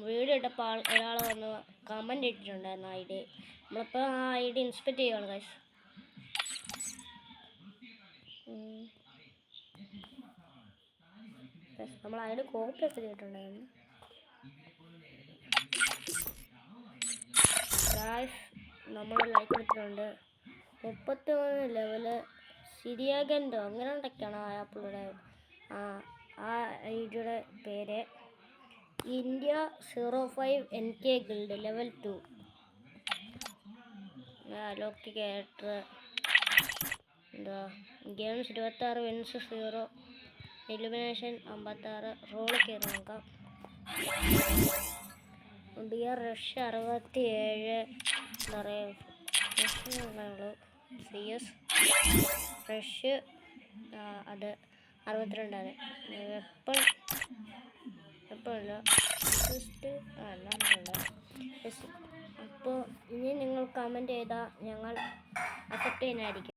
Video ഇട്ടപ്പോൾ ഒരാൾ വന്ന് കമൻറ്റ് ഇട്ടിട്ടുണ്ടായിരുന്നു ഐ ഡി. നമ്മളിപ്പോൾ ആ ഐ ഡി ഇൻസ്പെക്ട് ചെയ്യുകയാണ് ഗൈസ്. നമ്മൾ ഐ ഡി കോപ്പി ഒക്കെ ചെയ്തിട്ടുണ്ടായിരുന്നു ഗൈസ്. നമ്മൾ ലൈക്ക് കൊടുത്തിട്ടുണ്ട്. 33 ലെവല് സിരിയാഗൻഡോ അങ്ങനെ എന്തൊക്കെയാണ് ആപ്പിളുടെ ആ ഐ ഡിയുടെ പേര്. India 05 NK guild level 2. Loki character എന്താ ഗെയിംസ് 26 വിൻസ് 0 എലിമിനേഷൻ 56 റോൾ കയറി നോക്കാം. ബിയർ റഷ് 67 എന്താ പറയുക CS റഷ് അത് 62. എപ്പോഴല്ല അപ്പോൾ ഇനി നിങ്ങൾ കമൻറ്റ് ചെയ്താൽ ഞങ്ങൾ അക്സെപ്റ്റ് ചെയ്യുന്നതായിരിക്കും.